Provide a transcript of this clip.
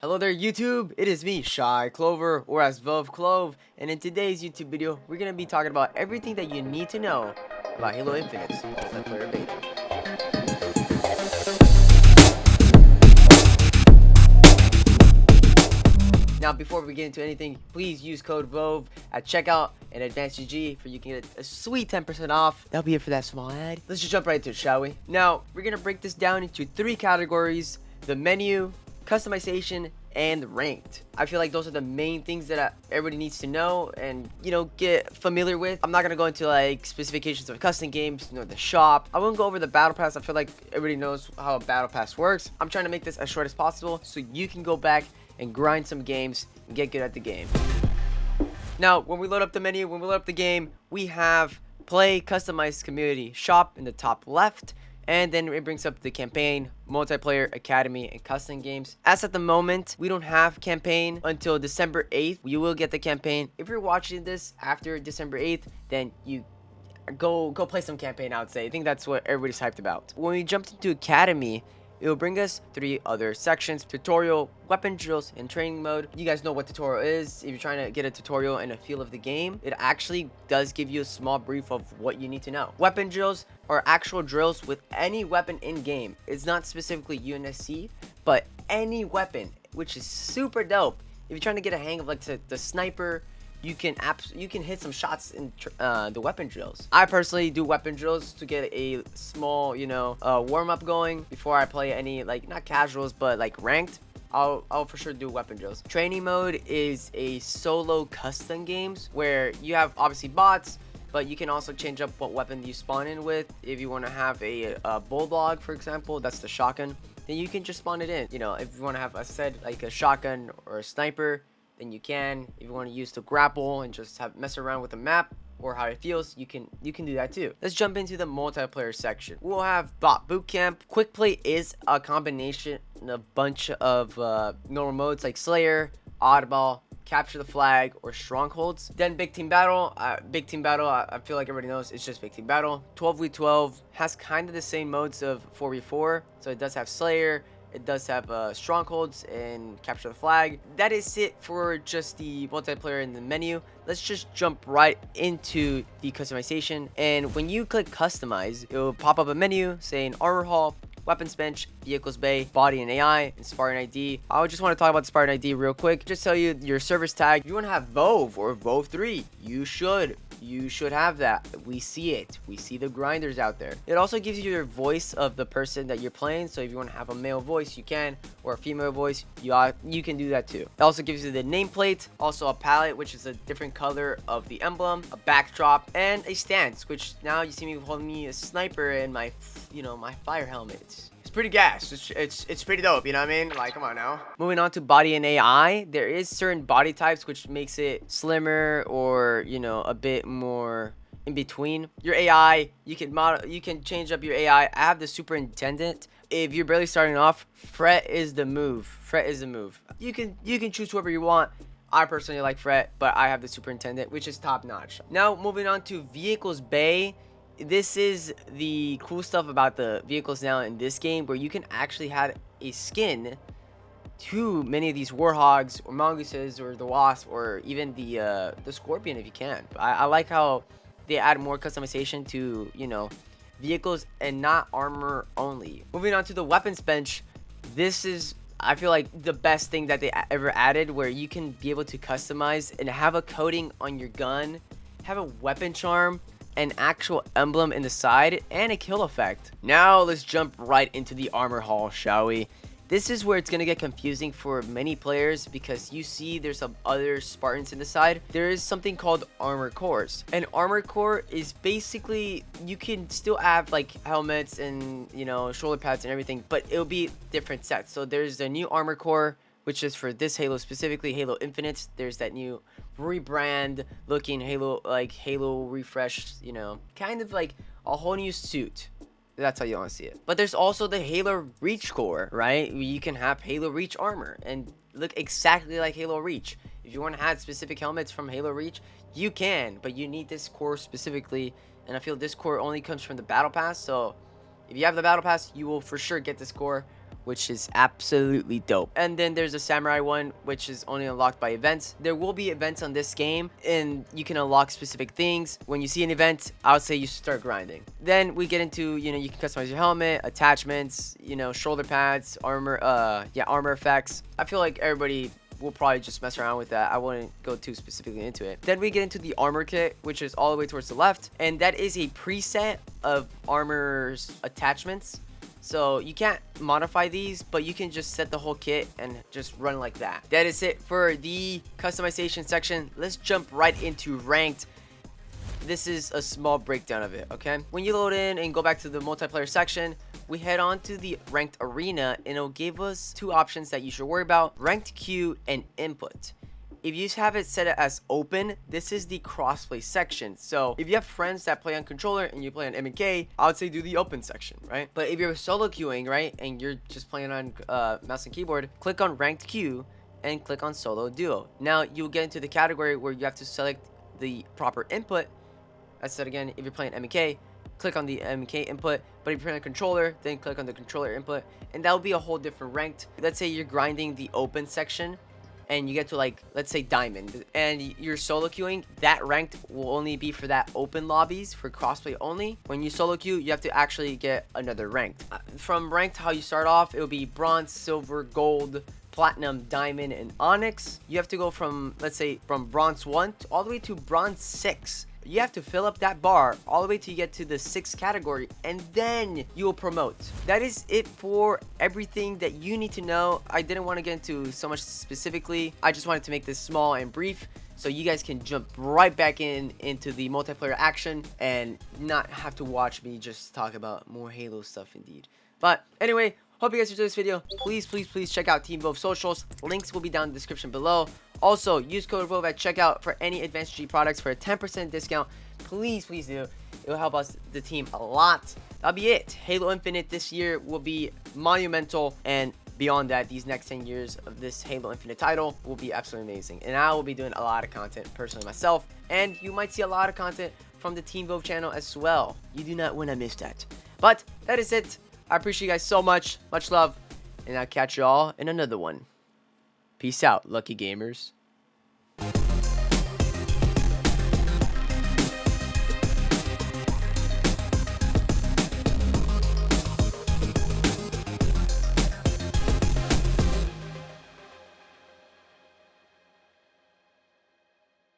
Hello there YouTube, it is me, ShyClover, or as Vove Clove, and in today's YouTube video, we're going to be talking about everything that you need to know about Halo Infinite's multiplayer beta. Now before we get into anything, please use code VOVE at checkout and AdvancedGG for you can get a sweet 10% off. That'll be it for that small ad. Let's just jump right into it, shall we? Now, we're going to break this down into 3 categories: the menu, customization, and ranked. I feel like those are the main things that everybody needs to know and get familiar with. I'm not gonna go into like specifications of custom games, the shop. I won't go over the battle pass. I feel like everybody knows how a battle pass works. I'm trying to make this as short as possible so you can go back and grind some games and get good at the game. Now, when we load up the menu, when we load up the game, we have play, customize, community, shop in the top left. And then it brings up the campaign, multiplayer, academy, and custom games. As at the moment, we don't have campaign until December 8th. You will get the campaign. If you're watching this after December 8th, then you go play some campaign, I would say. I think that's what everybody's hyped about. When we jumped into academy, it will bring us 3 other sections: tutorial, weapon drills, and training mode. You guys know what tutorial is. If you're trying to get a tutorial and a feel of the game, it actually does give you a small brief of what you need to know. Weapon drills are actual drills with any weapon in game. It's not specifically UNSC, but any weapon, which is super dope. If you're trying to get a hang of like the sniper, you can hit some shots in the weapon drills. I personally do weapon drills to get a small warm-up going before I play any, like, not casuals but like ranked. I'll for sure do weapon drills. Training mode is a solo custom games where you have obviously bots, but you can also change up what weapon you spawn in with. If you want to have a bulldog, for example, that's the shotgun, then you can just spawn it in. If you want to have like a shotgun or a sniper, then you can. If you want to use the grapple and just mess around with the map or how it feels, you can do that too. Let's jump into the multiplayer section. We'll have bot bootcamp. Quick play is a combination of a bunch of normal modes like Slayer, Oddball, Capture the Flag, or Strongholds. Then big team battle. I feel like everybody knows it's just big team battle. 12v12 has kind of the same modes of 4v4, so it does have Slayer, it does have Strongholds and Capture the Flag. That is it for just the multiplayer in the menu. Let's just jump right into the customization. And when you click customize, it will pop up a menu saying armor hall, weapons bench, vehicles bay, body and AI, and Spartan ID. I just want to talk about the Spartan ID real quick. Just tell you your service tag. If you want to have Vove or Vove 3, you should have that. We see it. We see the grinders out there. It also gives you your voice of the person that you're playing. So if you want to have a male voice, you can, or a female voice, you can do that too. It also gives you the nameplate, also a palette, which is a different color of the emblem, a backdrop, and a stance, which now you see me holding me a sniper and my my fire helmet. It's pretty gas. It's pretty dope, you know what I mean? Like, come on now. Moving on to body and AI, there is certain body types which makes it slimmer or a bit more in between. Your AI, you can change up your AI. I have the superintendent. If you're barely starting off, Fret is the move. You can choose whoever you want. I personally like Fret, but I have the superintendent, which is top notch. Now moving on to vehicles bay. This is the cool stuff about the vehicles now in this game, where you can actually have a skin to many of these warhogs or mongooses or the wasp or even the scorpion if you can. I like how they add more customization to vehicles and not armor only. Moving on to the weapons bench, this is, I feel like, the best thing that they ever added, where you can be able to customize and have a coating on your gun, have a weapon charm, an actual emblem in the side, and a kill effect. Now let's jump right into the armor hall, shall we? This is where it's gonna get confusing for many players, because you see there's some other Spartans in the side. There is something called armor cores. An armor core is basically, you can still have like helmets and shoulder pads and everything, but it'll be different sets. So there's the new armor core, which is for this Halo specifically, HaloInfinite. There's that new rebrand looking Halo, like Halo refreshed, kind of like a whole new suit. That's how you want to see it. But there's also the Halo Reach core, right? You can have Halo Reach armor and look exactly like Halo Reach. If you want to add specific helmets from Halo Reach, you can, but you need this core specifically. And I feel this core only comes from the Battle Pass. So if you have the Battle Pass, you will for sure get this core. which is absolutely dope. And then there's a samurai one, which is only unlocked by events. There will be events on this game, and you can unlock specific things. When you see an event, I would say you start grinding. Then we get into, you know, you can customize your helmet, attachments, you know, shoulder pads, armor, armor effects. I feel like everybody will probably just mess around with that. I wouldn't go too specifically into it. Then we get into the armor kit, which is all the way towards the left, and that is a preset of armor's attachments. So you can't modify these, but you can just set the whole kit and just run like that. That is it for the customization section. Let's jump right into ranked. This is a small breakdown of it, okay? When you load in and go back to the multiplayer section, we head on to the ranked arena, and it'll give us two options that you should worry about: ranked queue and input. If you have it set as open, this is the crossplay section. So if you have friends that play on controller and you play on M&K, I would say do the open section, right? But if you're solo queuing, right, and you're just playing on mouse and keyboard, click on ranked queue and click on solo duo. Now you'll get into the category where you have to select the proper input. I said again, if you're playing M&K, click on the M&K input. But if you're playing a controller, then click on the controller input, and that will be a whole different ranked. Let's say you're grinding the open section and you get to, like, let's say diamond, and you're solo queuing. That ranked will only be for that open lobbies for crossplay only. When you solo queue, you have to actually get another ranked. From ranked, how you start off, it will be bronze, silver, gold, platinum, diamond, and onyx. You have to go from, let's say, from bronze 1 all the way to bronze 6. You have to fill up that bar all the way till you get to the 6th category, and then you will promote. That is it for everything that you need to know. I didn't want to get into so much specifically. I just wanted to make this small and brief so you guys can jump right back into the multiplayer action and not have to watch me just talk about more Halo stuff indeed. But anyway, hope you guys enjoyed this video. Please check out Team Vove socials. Links will be down in the description below. Also, use code Vove at checkout for any AdvancedGG products for a 10% discount. Please do. It will help us, the team, a lot. That'll be it. Halo Infinite this year will be monumental, and beyond that, these next 10 years of this Halo Infinite title will be absolutely amazing. And I will be doing a lot of content personally myself, and you might see a lot of content from the Team Vove channel as well. You do not want to miss that. But that is it. I appreciate you guys so much. Much love. And I'll catch you all in another one. Peace out, lucky gamers.